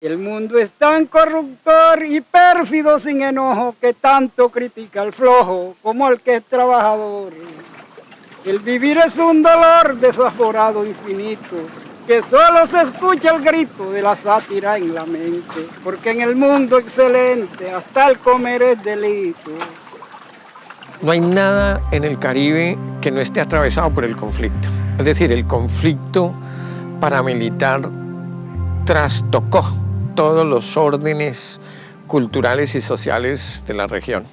El mundo es tan corruptor y pérfido sin enojo que tanto critica al flojo como al que es trabajador. El vivir es un dolor desaforado infinito, que solo se escucha el grito de la sátira en la mente, porque en el mundo excelente hasta el comer es delito. No hay nada en el Caribe que no esté atravesado por el conflicto. Es decir, el conflicto paramilitar trastocó todos los órdenes culturales y sociales de la región.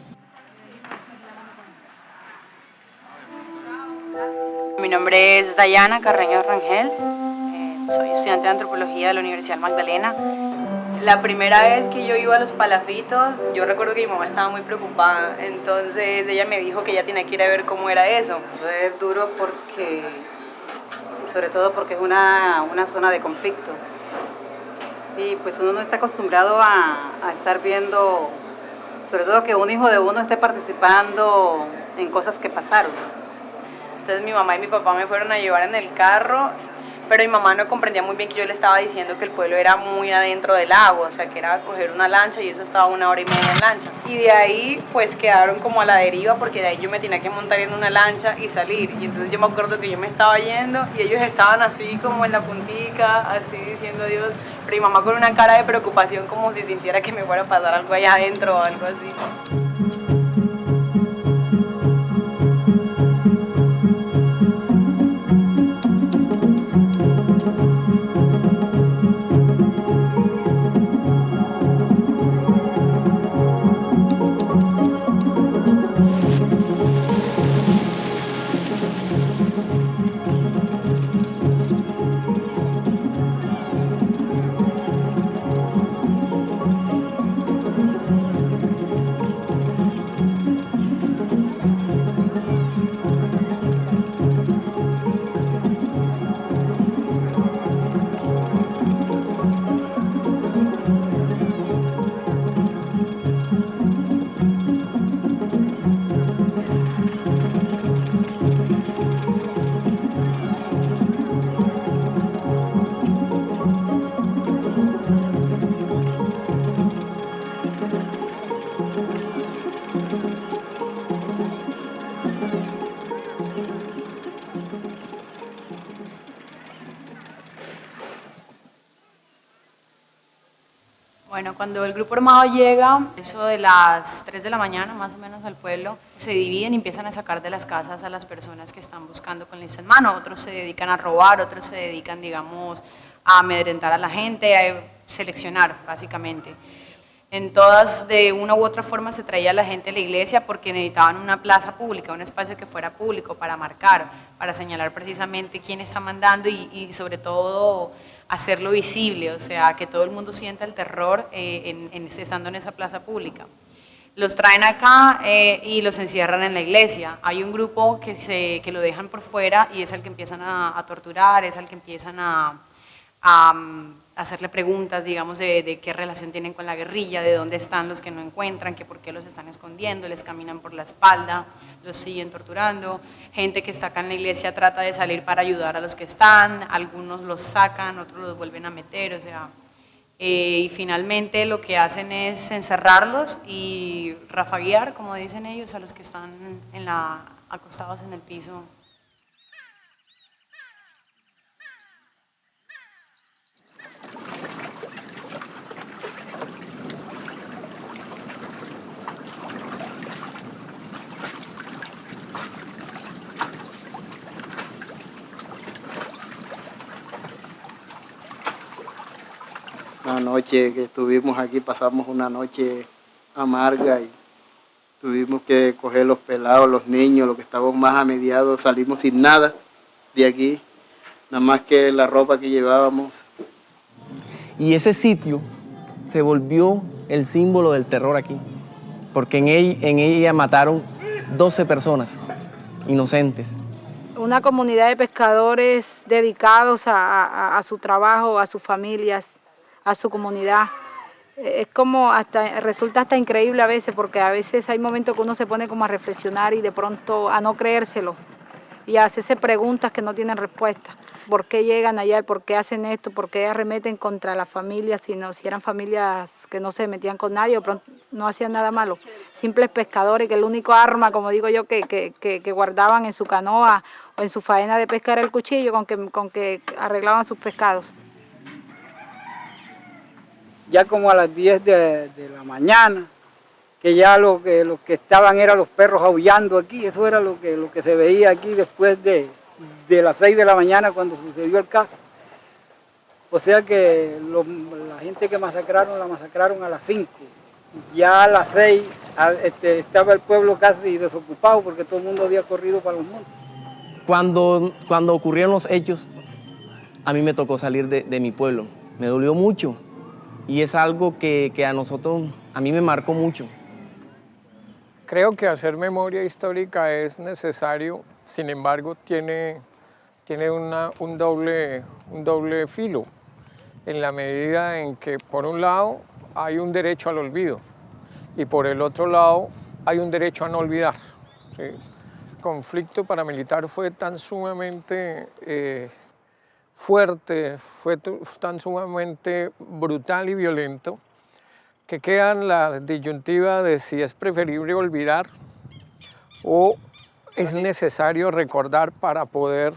Mi nombre es Dayana Carreño Rangel, soy estudiante de antropología de la Universidad Magdalena. La primera vez que yo iba a los palafitos, yo recuerdo que mi mamá estaba muy preocupada, entonces ella me dijo que ella tenía que ir a ver cómo era eso. Eso es duro porque, sobre todo porque es una zona de conflicto. Y pues uno no está acostumbrado a estar viendo, sobre todo que un hijo de uno esté participando en cosas que pasaron. Entonces mi mamá y mi papá me fueron a llevar en el carro, pero mi mamá no comprendía muy bien que yo le estaba diciendo que el pueblo era muy adentro del lago, o sea que era coger una lancha y eso estaba 1 hora y media en lancha. Y de ahí pues quedaron como a la deriva porque de ahí yo me tenía que montar en una lancha y salir. Y entonces yo me acuerdo que yo me estaba yendo y ellos estaban así como en la puntica, así diciendo adiós. Pero mi mamá con una cara de preocupación como si sintiera que me fuera a pasar algo allá adentro o algo así. Bueno, cuando el grupo armado llega, eso de las 3 de la mañana más o menos al pueblo, se dividen y empiezan a sacar de las casas a las personas que están buscando con lista en mano. Otros se dedican a robar, otros se dedican, digamos, a amedrentar a la gente, a seleccionar básicamente. En todas, de una u otra forma, se traía a la gente a la iglesia porque necesitaban una plaza pública, un espacio que fuera público para marcar, para señalar precisamente quién está mandando y sobre todo hacerlo visible, o sea, que todo el mundo sienta el terror estando en esa plaza pública. Los traen acá y los encierran en la iglesia. Hay un grupo que lo dejan por fuera y es al que empiezan a torturar, es al que empiezan a hacerle preguntas, digamos, de qué relación tienen con la guerrilla, de dónde están los que no encuentran, que por qué los están escondiendo, les caminan por la espalda, los siguen torturando. Gente que está acá en la iglesia trata de salir para ayudar a los que están, algunos los sacan, otros los vuelven a meter, o sea, y finalmente lo que hacen es encerrarlos y rafaguear, como dicen ellos, a los que están acostados en el piso. La noche que estuvimos aquí pasamos una noche amarga y tuvimos que coger los pelados, los niños, los que estábamos más amediados, salimos sin nada de aquí, nada más que la ropa que llevábamos. Y ese sitio se volvió el símbolo del terror aquí, porque en ella mataron 12 personas inocentes. Una comunidad de pescadores dedicados a su trabajo, a sus familias, a su comunidad. Es como resulta hasta increíble a veces, porque a veces hay momentos que uno se pone como a reflexionar y de pronto a no creérselo y a hacerse preguntas que no tienen respuesta. por qué llegan allá, por qué hacen esto, por qué arremeten contra las familias, si eran familias que no se metían con nadie o no hacían nada malo. Simples pescadores que el único arma, como digo yo, que guardaban en su canoa o en su faena de pesca era el cuchillo con que arreglaban sus pescados. Ya como a las 10 de la mañana, que ya los que estaban eran los perros aullando aquí, eso era lo que se veía aquí después de las 6 de la mañana cuando sucedió el caso. O sea que la gente que masacraron, la masacraron a las 5. Ya a las 6 estaba el pueblo casi desocupado porque todo el mundo había corrido para los montes. Cuando ocurrieron los hechos, a mí me tocó salir de mi pueblo. Me dolió mucho y es algo que a mí me marcó mucho. Creo que hacer memoria histórica es necesario, sin embargo, tiene un doble filo, en la medida en que, por un lado, hay un derecho al olvido y por el otro lado hay un derecho a no olvidar. ¿Sí? El conflicto paramilitar fue tan sumamente fuerte, fue tan sumamente brutal y violento, que quedan la disyuntiva de si es preferible olvidar o es necesario recordar para poder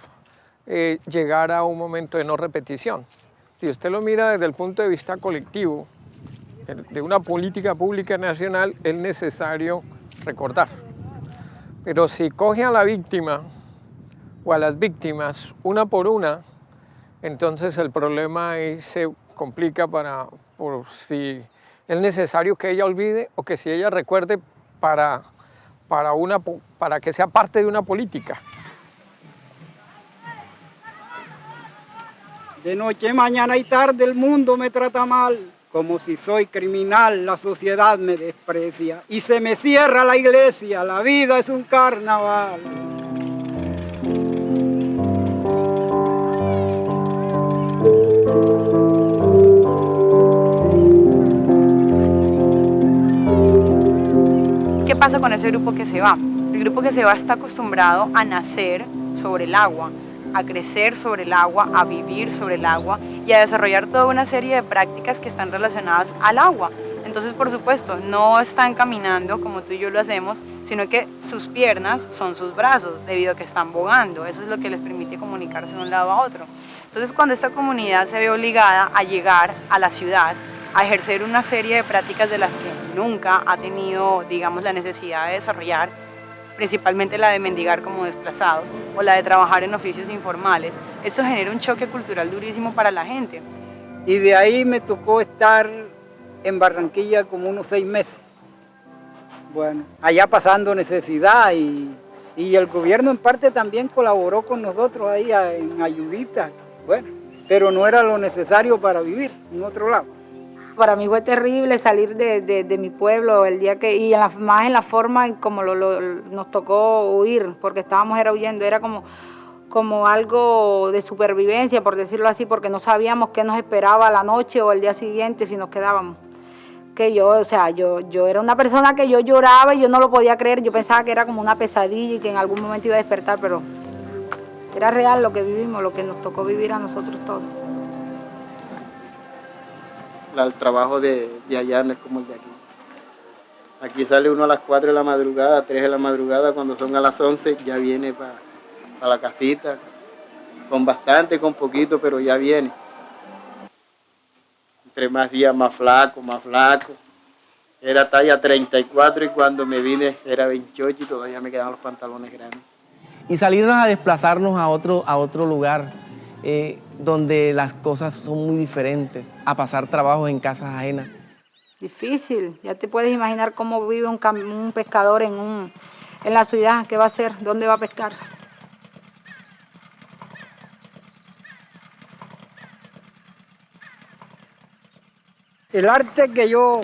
llegar a un momento de no repetición. Si usted lo mira desde el punto de vista colectivo, de una política pública nacional, es necesario recordar. Pero si coge a la víctima o a las víctimas una por una, entonces el problema ahí se complica por si es necesario que ella olvide o que si ella recuerde para que sea parte de una política. De noche, mañana y tarde el mundo me trata mal, como si soy criminal, la sociedad me desprecia y se me cierra la iglesia, la vida es un carnaval. ¿Qué pasa con ese grupo que se va? El grupo que se va está acostumbrado a nacer sobre el agua, a crecer sobre el agua, a vivir sobre el agua y a desarrollar toda una serie de prácticas que están relacionadas al agua. Entonces, por supuesto, no están caminando como tú y yo lo hacemos, sino que sus piernas son sus brazos, debido a que están bogando. Eso es lo que les permite comunicarse de un lado a otro. Entonces, cuando esta comunidad se ve obligada a llegar a la ciudad, a ejercer una serie de prácticas de las que nunca ha tenido, digamos, la necesidad de desarrollar, principalmente la de mendigar como desplazados o la de trabajar en oficios informales, esto genera un choque cultural durísimo para la gente. Y de ahí me tocó estar en Barranquilla como unos 6 meses. Bueno, allá pasando necesidad y el gobierno en parte también colaboró con nosotros ahí en ayuditas, bueno, pero no era lo necesario para vivir en otro lado. Para mí fue terrible salir de mi pueblo el día que, y más en la forma en como nos tocó huir, porque estábamos huyendo, era como algo de supervivencia, por decirlo así, porque no sabíamos qué nos esperaba la noche o el día siguiente si nos quedábamos. Que yo era una persona que yo lloraba y yo no lo podía creer, yo pensaba que era como una pesadilla y que en algún momento iba a despertar, pero era real lo que vivimos, lo que nos tocó vivir a nosotros todos. El trabajo de allá no es como el de aquí. Aquí sale uno a las 4 de la madrugada, 3 de la madrugada, cuando son a las 11 ya viene para la casita, con bastante, con poquito, pero ya viene. Entre más días más flaco. Era talla 34 y cuando me vine era 28 y todavía me quedaban los pantalones grandes. Y salirnos a desplazarnos a otro lugar, donde las cosas son muy diferentes, a pasar trabajos en casas ajenas. Difícil, ya te puedes imaginar cómo vive un pescador en la ciudad, ¿qué va a hacer? ¿Dónde va a pescar? El arte que yo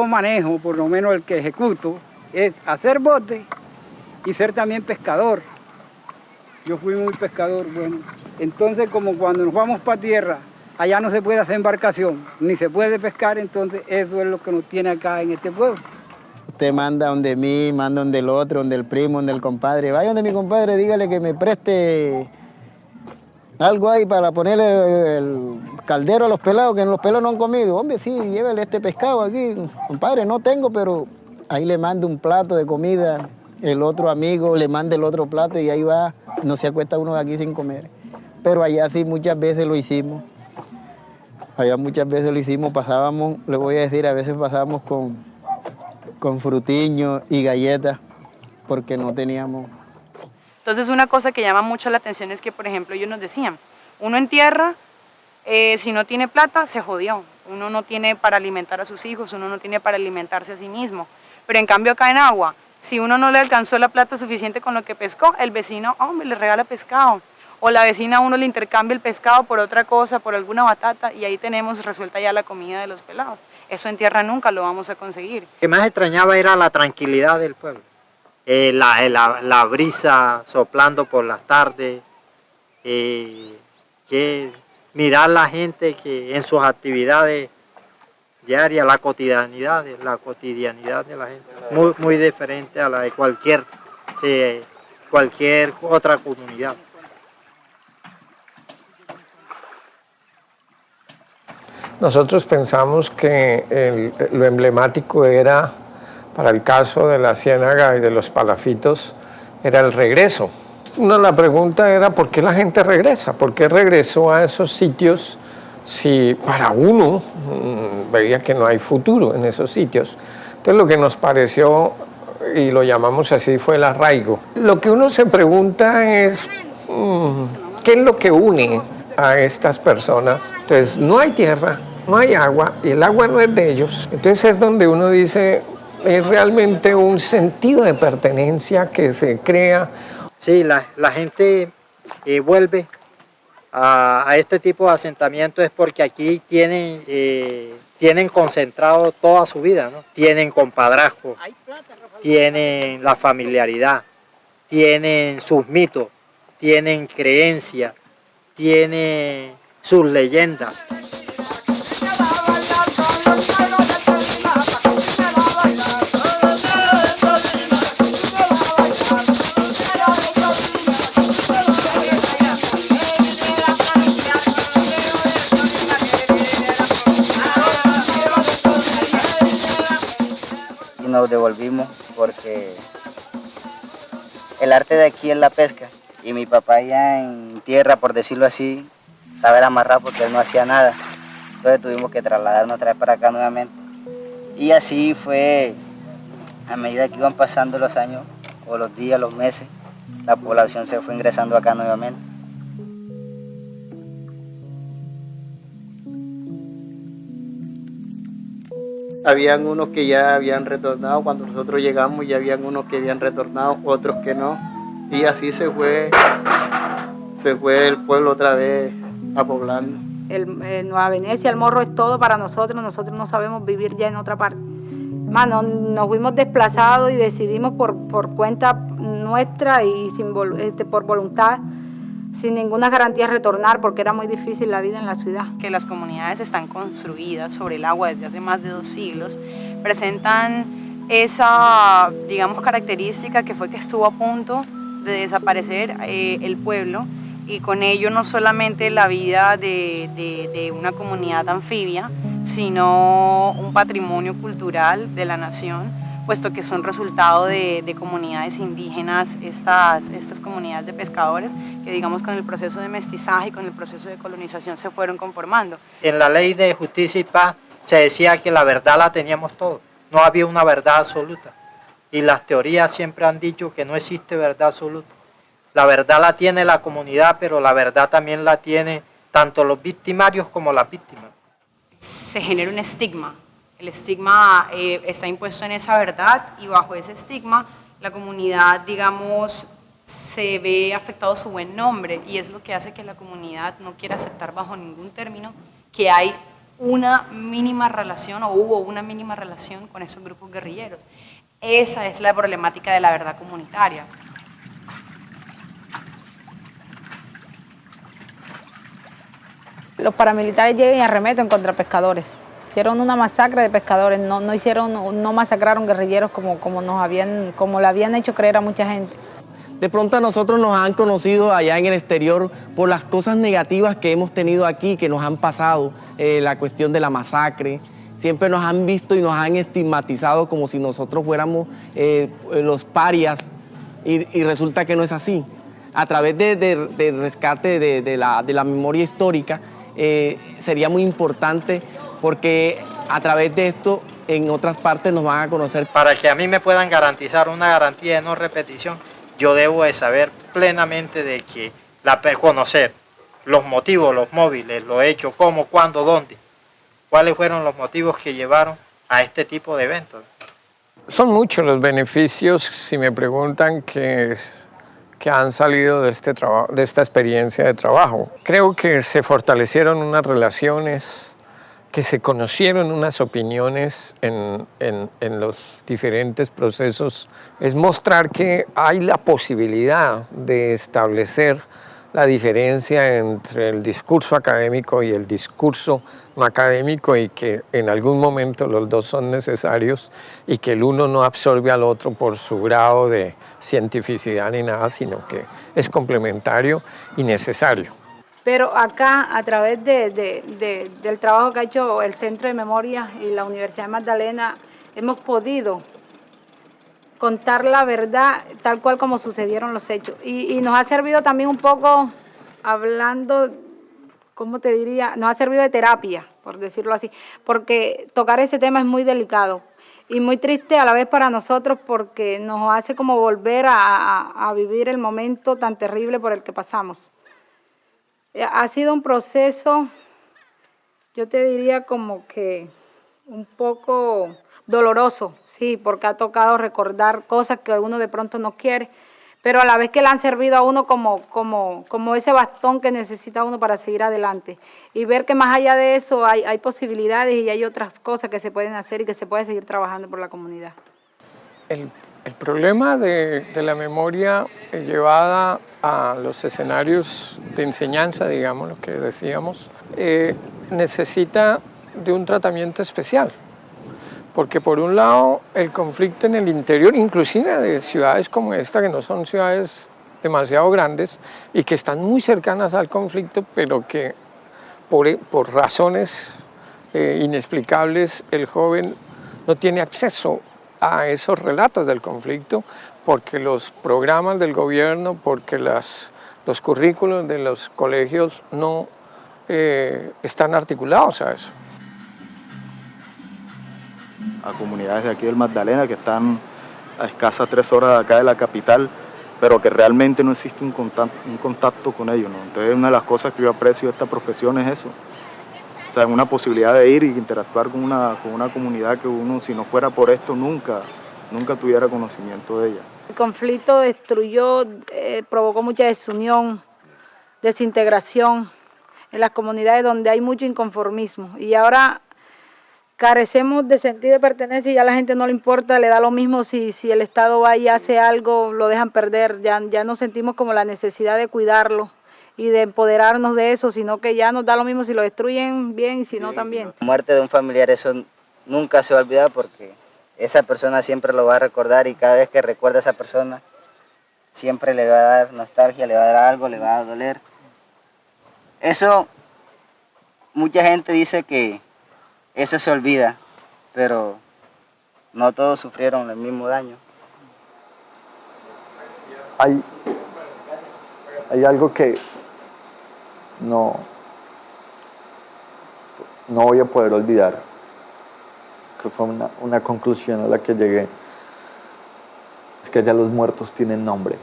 manejo, por lo menos el que ejecuto, es hacer bote y ser también pescador. Yo fui muy pescador, bueno. Entonces, como cuando nos vamos para tierra, allá no se puede hacer embarcación, ni se puede pescar, entonces eso es lo que nos tiene acá en este pueblo. Usted manda donde mí, manda donde el otro, donde el primo, donde el compadre. Vaya donde mi compadre, dígale que me preste Algo hay para ponerle el caldero a los pelados, que los pelados no han comido. Hombre, sí, llévele este pescado aquí. Compadre, no tengo, pero ahí le mando un plato de comida. El otro amigo le manda el otro plato y ahí va. No se acuesta uno aquí sin comer. Pero allá sí muchas veces lo hicimos. Allá muchas veces lo hicimos, pasábamos, le voy a decir, a veces pasábamos con frutiños y galletas porque no teníamos. Entonces una cosa que llama mucho la atención es que, por ejemplo, ellos nos decían, uno en tierra, si no tiene plata, se jodió. Uno no tiene para alimentar a sus hijos, uno no tiene para alimentarse a sí mismo. Pero en cambio acá en agua, si uno no le alcanzó la plata suficiente con lo que pescó, el vecino, hombre, le regala pescado. O la vecina a uno le intercambia el pescado por otra cosa, por alguna batata, y ahí tenemos resuelta ya la comida de los pelados. Eso en tierra nunca lo vamos a conseguir. Lo que más extrañaba era la tranquilidad del pueblo. La brisa soplando por las tardes, que mirar la gente que en sus actividades diarias, la cotidianidad de la gente, muy diferente a la de cualquier otra comunidad. Nosotros pensamos que lo emblemático era, para el caso de la ciénaga y de los palafitos, era el regreso. La pregunta era ¿por qué la gente regresa? ¿Por qué regresó a esos sitios si para uno veía que no hay futuro en esos sitios? Entonces lo que nos pareció, y lo llamamos así, fue el arraigo. Lo que uno se pregunta es ¿qué es lo que une a estas personas? Entonces no hay tierra, no hay agua, y el agua no es de ellos. Entonces es donde uno dice, es realmente un sentido de pertenencia que se crea. Sí, la gente vuelve a este tipo de asentamiento es porque aquí tienen concentrado toda su vida, ¿no? Tienen compadrazgo, tienen la familiaridad, tienen sus mitos, tienen creencias, tienen sus leyendas. Nos devolvimos porque el arte de aquí es la pesca y mi papá ya en tierra, por decirlo así, estaba amarrado porque él no hacía nada. Entonces tuvimos que trasladarnos otra vez para acá nuevamente. Y así fue, a medida que iban pasando los años, o los días, los meses, la población se fue ingresando acá nuevamente. Habían unos que ya habían retornado, cuando nosotros llegamos ya habían unos que habían retornado, otros que no. Y así se fue el pueblo otra vez apoblando. Nueva Venecia, el Morro es todo para nosotros no sabemos vivir ya en otra parte. Mano, nos fuimos desplazados y decidimos por cuenta nuestra y por voluntad, sin ninguna garantía retornar porque era muy difícil la vida en la ciudad. Que las comunidades están construidas sobre el agua desde hace más de 2 siglos, presentan esa, digamos, característica que fue que estuvo a punto de desaparecer el pueblo, y con ello no solamente la vida de una comunidad anfibia, sino un patrimonio cultural de la nación, puesto que son resultado de comunidades indígenas, estas comunidades de pescadores, que digamos con el proceso de mestizaje y con el proceso de colonización se fueron conformando. En la ley de justicia y paz se decía que la verdad la teníamos todos, no había una verdad absoluta. Y las teorías siempre han dicho que no existe verdad absoluta. La verdad la tiene la comunidad, pero la verdad también la tiene tanto los victimarios como las víctimas. Se genera un estigma. El estigma está impuesto en esa verdad, y bajo ese estigma la comunidad, digamos, se ve afectado su buen nombre, y es lo que hace que la comunidad no quiera aceptar bajo ningún término que hay una mínima relación o hubo una mínima relación con esos grupos guerrilleros. Esa es la problemática de la verdad comunitaria. Los paramilitares llegan y arremeten contra pescadores. Hicieron una masacre de pescadores, no masacraron guerrilleros como le habían hecho creer a mucha gente. De pronto a nosotros nos han conocido allá en el exterior por las cosas negativas que hemos tenido aquí, que nos han pasado, la cuestión de la masacre. Siempre nos han visto y nos han estigmatizado como si nosotros fuéramos los parias y resulta que no es así. A través del rescate de la memoria histórica sería muy importante porque a través de esto en otras partes nos van a conocer. Para que a mí me puedan garantizar una garantía de no repetición, yo debo de saber plenamente de que conocer los motivos, los móviles, los hechos, cómo, cuándo, dónde. ¿Cuáles fueron los motivos que llevaron a este tipo de eventos? Son muchos los beneficios, si me preguntan, que han salido de esta experiencia de trabajo. Creo que se fortalecieron unas relaciones, que se conocieron unas opiniones en los diferentes procesos. Es mostrar que hay la posibilidad de establecer la diferencia entre el discurso académico y el discurso no académico y que en algún momento los dos son necesarios y que el uno no absorbe al otro por su grado de cientificidad ni nada, sino que es complementario y necesario. Pero acá, a través del trabajo que ha hecho el Centro de Memoria y la Universidad de Magdalena, hemos podido contar la verdad tal cual como sucedieron los hechos. Y nos ha servido también un poco, hablando, ¿cómo te diría? Nos ha servido de terapia, por decirlo así, porque tocar ese tema es muy delicado y muy triste a la vez para nosotros porque nos hace como volver a vivir el momento tan terrible por el que pasamos. Ha sido un proceso, yo te diría como que un poco doloroso, sí, porque ha tocado recordar cosas que uno de pronto no quiere, pero a la vez que le han servido a uno como ese bastón que necesita uno para seguir adelante. Y ver que más allá de eso hay posibilidades y hay otras cosas que se pueden hacer y que se puede seguir trabajando por la comunidad. El problema de la memoria llevada a los escenarios de enseñanza, digamos, lo que decíamos, necesita de un tratamiento especial. Porque por un lado el conflicto en el interior, inclusive de ciudades como esta, que no son ciudades demasiado grandes y que están muy cercanas al conflicto, pero que por razones inexplicables el joven no tiene acceso a esos relatos del conflicto, porque los programas del gobierno, porque los currículos de los colegios no están articulados a eso. A comunidades de aquí del Magdalena que están a escasas 3 horas de acá de la capital, pero que realmente no existe un contacto con ellos, ¿no? Entonces una de las cosas que yo aprecio de esta profesión es eso, o sea, una posibilidad de ir y interactuar con una comunidad que uno, si no fuera por esto, nunca tuviera conocimiento de ella. El conflicto destruyó, provocó mucha desunión, desintegración en las comunidades donde hay mucho inconformismo y ahora carecemos de sentido de pertenencia y ya a la gente no le importa, le da lo mismo si el Estado va y hace algo, lo dejan perder, ya no sentimos como la necesidad de cuidarlo y de empoderarnos de eso, sino que ya nos da lo mismo si lo destruyen bien y si no también. La muerte de un familiar, eso nunca se va a olvidar porque esa persona siempre lo va a recordar y cada vez que recuerda a esa persona siempre le va a dar nostalgia, le va a dar algo, le va a doler. Eso, mucha gente dice que eso se olvida, pero no todos sufrieron el mismo daño. Hay algo que no voy a poder olvidar, que fue una conclusión a la que llegué. Es que ya los muertos tienen nombre.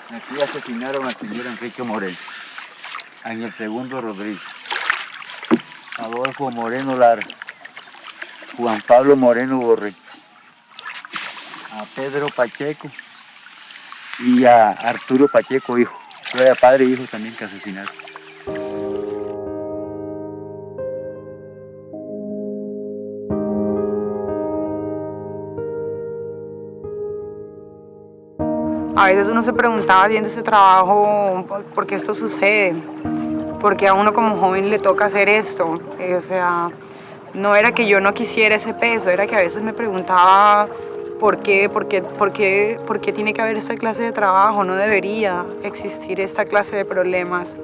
Aquí asesinaron al señor Enrique Moreno, Ángel Segundo Rodríguez, Adolfo Moreno Lara, Juan Pablo Moreno Borré, a Pedro Pacheco y a Arturo Pacheco, hijo. Fue padre e hijo también que asesinaron. A veces uno se preguntaba haciendo ese trabajo por qué esto sucede, porque a uno como joven le toca hacer esto. O sea, no era que yo no quisiera ese peso, era que a veces me preguntaba ¿Por qué tiene que haber esta clase de trabajo? No debería existir esta clase de problemas.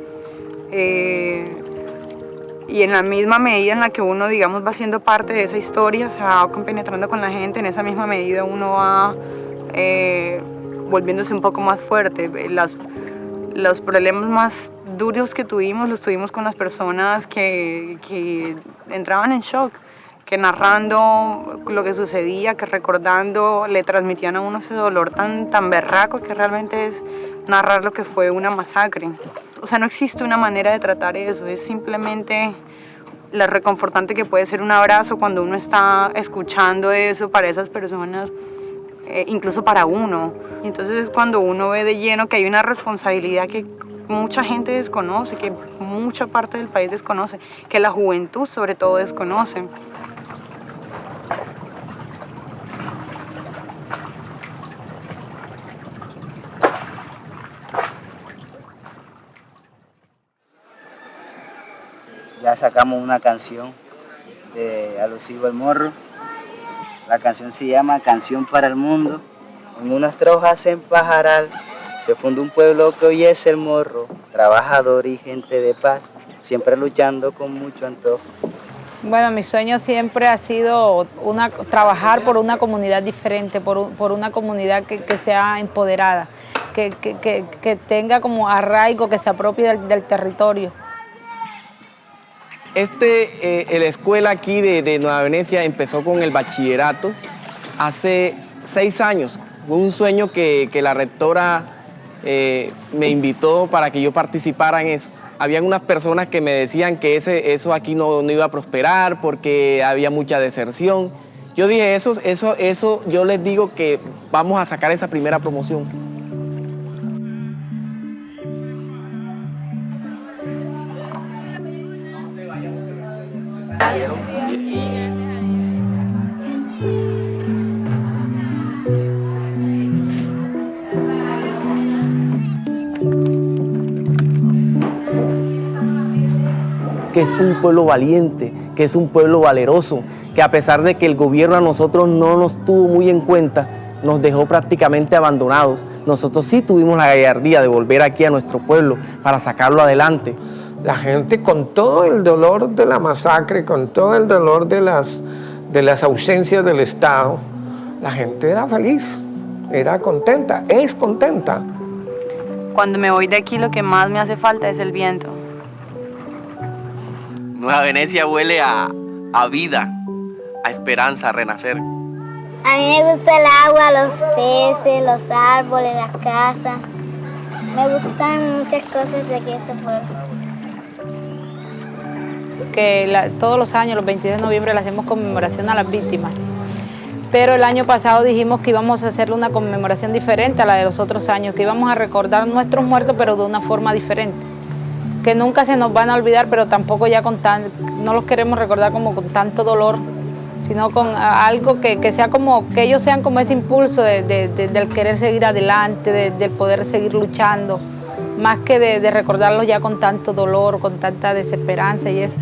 Y en la misma medida en la que uno, digamos, va siendo parte de esa historia, se va compenetrando con la gente, en esa misma medida uno va volviéndose un poco más fuerte. Los problemas más duros que tuvimos los tuvimos con las personas que entraban en shock, que narrando lo que sucedía, que recordando, le transmitían a uno ese dolor tan berraco que realmente es narrar lo que fue una masacre. O sea, no existe una manera de tratar eso, es simplemente lo reconfortante que puede ser un abrazo cuando uno está escuchando eso para esas personas, incluso para uno. Y entonces es cuando uno ve de lleno que hay una responsabilidad que mucha gente desconoce, que mucha parte del país desconoce, que la juventud sobre todo desconoce. Ya sacamos una canción alusiva al morro. La canción se llama Canción para el Mundo. En unas trojas en Pajaral se funda un pueblo que hoy es el Morro, trabajador y gente de paz, siempre luchando con mucho antojo. Bueno, mi sueño siempre ha sido trabajar por una comunidad diferente, por una comunidad que sea empoderada, que tenga como arraigo, que se apropie del territorio. La escuela aquí de Nueva Venecia empezó con el bachillerato hace 6 años. Fue un sueño que la rectora me invitó para que yo participara en eso. Habían unas personas que me decían que eso aquí no iba a prosperar porque había mucha deserción. Yo dije, eso yo les digo que vamos a sacar esa primera promoción. Que es un pueblo valiente, que es un pueblo valeroso, que a pesar de que el gobierno a nosotros no nos tuvo muy en cuenta, nos dejó prácticamente abandonados. Nosotros sí tuvimos la gallardía de volver aquí a nuestro pueblo para sacarlo adelante. La gente, con todo el dolor de la masacre, con todo el dolor de las ausencias del Estado, la gente era feliz, era contenta, es contenta. Cuando me voy de aquí lo que más me hace falta es el viento. Nueva Venecia huele a vida, a esperanza, a renacer. A mí me gusta el agua, los peces, los árboles, las casas. Me gustan muchas cosas de aquí de este pueblo. Todos los años, los 22 de noviembre, le hacemos conmemoración a las víctimas. Pero el año pasado dijimos que íbamos a hacerle una conmemoración diferente a la de los otros años, que íbamos a recordar nuestros muertos, pero de una forma diferente. Que nunca se nos van a olvidar, pero tampoco ya no los queremos recordar como con tanto dolor, sino con algo que sea como, que ellos sean como ese impulso del querer seguir adelante, del poder seguir luchando, más que de recordarlos ya con tanto dolor, con tanta desesperanza y eso.